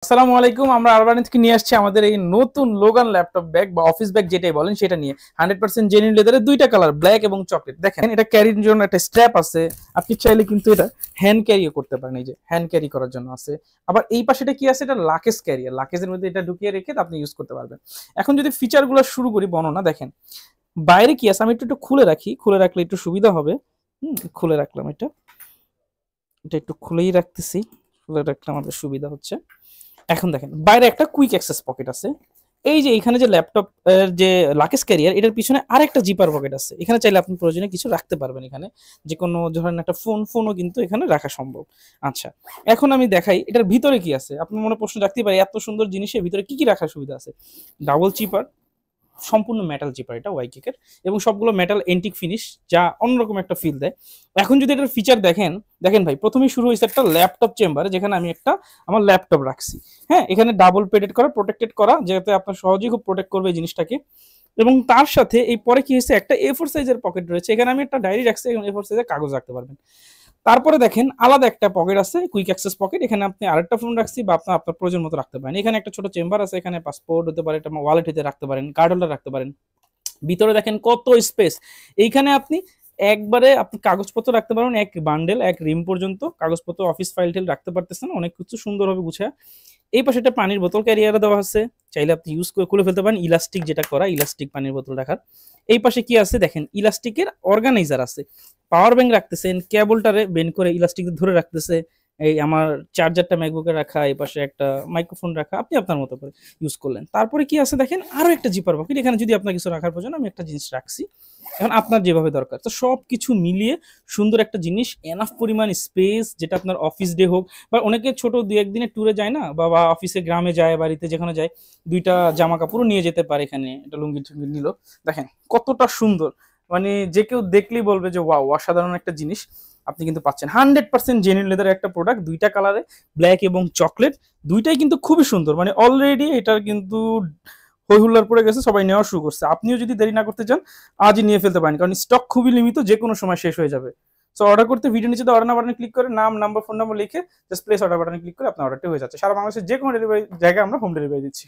আসসালামু আলাইকুম। আমরা আরবানি থেকে নিয়ে আসছি আমাদের এই নতুন লোগান ল্যাপটপ ব্যাগ বা অফিস ব্যাগ যেটাই বলেন সেটা নিয়ে 100% জেনুইন লেদারের দুইটা কালার ব্ল্যাক এবং চকলেট। দেখেন এটা ক্যারির জন্য একটা স্ট্র্যাপ আছে, আপনি চাইলে কিন্তু এটা হ্যান্ড ক্যারিও করতে পারেন। এই যে হ্যান্ড ক্যারি করার জন্য আছে। আবার এই পাশেটা কি আছে, এটা লাকেজ ক্যারিয়ার, লাকেজের মধ্যে এটা ঢুকিয়ে রেখে আপনি ইউজ করতে পারবেন। এখন যদি ফিচারগুলো শুরু করি বর্ণনা, দেখেন বাইরে কি আছে আমি একটু একটু খুলে রাখি, খুলে রাখলে একটু সুবিধা হবে। খুলে রাখলাম, এটা এটা একটু খুলেই রাখতেছি, খুলে রাখলে আমাদের সুবিধা হচ্ছে। এখন দেখেন বাইরে একটা কুইক অ্যাক্সেস পকেট আছে। এই যে এখানে যে ল্যাপটপ যে লাকেজ ক্যারিয়ার, এটার পিছনে আরেকটা জিপার পকেট আছে। এখানে চাইলে আপনি প্রয়োজনে কিছু রাখতে পারবেন। এখানে যে কোনো ধরেন একটা ফোনও কিন্তু এখানে রাখা সম্ভব। আচ্ছা, এখন আমি দেখাই এটার ভিতরে কি আছে। আপনার মনে প্রশ্ন রাখতেই পারে, এত সুন্দর জিনিসের ভিতরে কি কি রাখার সুবিধা আছে। ডাবল চিপার, সম্পূর্ণ মেটাল চিপার এটা ওয়াইকিকের, এবং সবগুলো মেটাল এন্টিক ফিনিশ, যা অন্যরকম একটা ফিল দেয়। এখন যদি এটার ফিচার দেখেন, দেখেন ভাই প্রথমেই শুরু হয়েছে একটা ল্যাপটপ চেম্বার, যেখানে আমি একটা আমার ল্যাপটপ রাখছি। হ্যাঁ, এখানে ডাবল পেডেড করা, প্রোটেক্টেড করা, যাতে আপনার সহজেই খুব প্রোটেক্ট করবে এই জিনিসটাকে। এবং তার সাথে এই পরে কি হয়েছে, একটা A4 সাইজের পকেট রয়েছে, এখানে আমি একটা ডায়েরি রাখছি এবং A4 সাইজের কাগজ রাখতে পারবেন। তারপরে দেখেন আলাদা একটা পকেট আছে, কুইক অ্যাক্সেস পকেট, এখানে আপনি আরেকটা ফোন রাখছি বা আপনার আপনার প্রয়োজন মতো রাখতে পারেন। এখানে একটা ছোট চেম্বার আছে, এখানে পাসপোর্ট হতে পারে, একটা ওয়ালেট হতে রাখতে পারেন, কার্ড হোল্ডার রাখতে পারেন। ভিতরে দেখেন কত স্পেস। এইখানে আপনি একবারে আপনি কাগজপত্র রাখতে পারবেন, এক বান্ডেল এক রিম পর্যন্ত কাগজপত্র, অফিস ফাইল টেল রাখতে পারতেছেন, অনেক কিছু সুন্দরভাবে গুছায়। এই পাশে একটা পানির বোতল ক্যারিয়ারে দেওয়া আছে, চাইলে আপনি ইউজ করে খুলে ফেলতে পারেন, ইলাস্টিক যেটা করা, ইলাস্টিক পানির বোতল রাখার। এই পাশে কি আছে দেখেন, ইলাস্টিকের অর্গানাইজার আছে, পাওয়ার ব্যাংক রাখতেছেন, কেবলটারে বেন্ড করে ইলাস্টিক ধরে রাখতেছে। এই আমার চার্জারটা ম্যাকবুকে রাখা, এই পাশে একটা মাইক্রোফোন রাখা, আপনি আপনার মতো করে ইউজ করলেন। তারপরে কি আছে দেখেন, আরো একটা জিপার পকেট, এখানে যদি আপনার কিছু রাখার প্রয়োজন, আমি একটা জিনিস রাখছি। এখন আপনার যেভাবে দরকার, তো সব কিছু মিলিয়ে সুন্দর একটা জিনিস, এনাফ পরিমাণ স্পেস, যেটা আপনার অফিস ডে হোক, বা অনেকে ছোট দুই একদিনের ট্যুরে যায় না, বা অফিসে গ্রামে যায়, বাড়িতে যেখানে যায়, দুইটা জামা কাপড়ও নিয়ে যেতে পারে। এখানে একটা লুঙ্গি টুঙ্গি নিল, দেখেন কতটা সুন্দর। মানে যে কেউ দেখলেই বলবে যে ওয়াও, অসাধারণ একটা জিনিস আপনি কিন্তু পাচ্ছেন। 100% জেনুইন লেদারের একটা প্রোডাক্ট, দুইটা কালারে, ব্ল্যাক এবং চকলেট, দুইটাই কিন্তু খুবই সুন্দর। মানে অলরেডি এটার কিন্তু হই হুল্লার পড়ে গেছে, সবাই নেওয়া শুরু করছে। আপনিও যদি দেরি না করতে চান, আজই নিয়ে ফেলতে পারেন, কারণ স্টক খুবই লিমিত, যে কোনো সময় শেষ হয়ে যাবে। সো অর্ডার করতে ভিডিও নিচে অর্ডার বাটনে ক্লিক করে নাম, নাম্বার, ফোন নাম্বার লিখে জাস্ট প্লেস অর্ডার বাটনে ক্লিক করে আপনার অর্ডারটি হয়ে যাচ্ছে। সারা বাংলাদেশের যে কোনো ডেলিভারি জায়গায় আমরা হোম ডেলিভারি দিচ্ছি।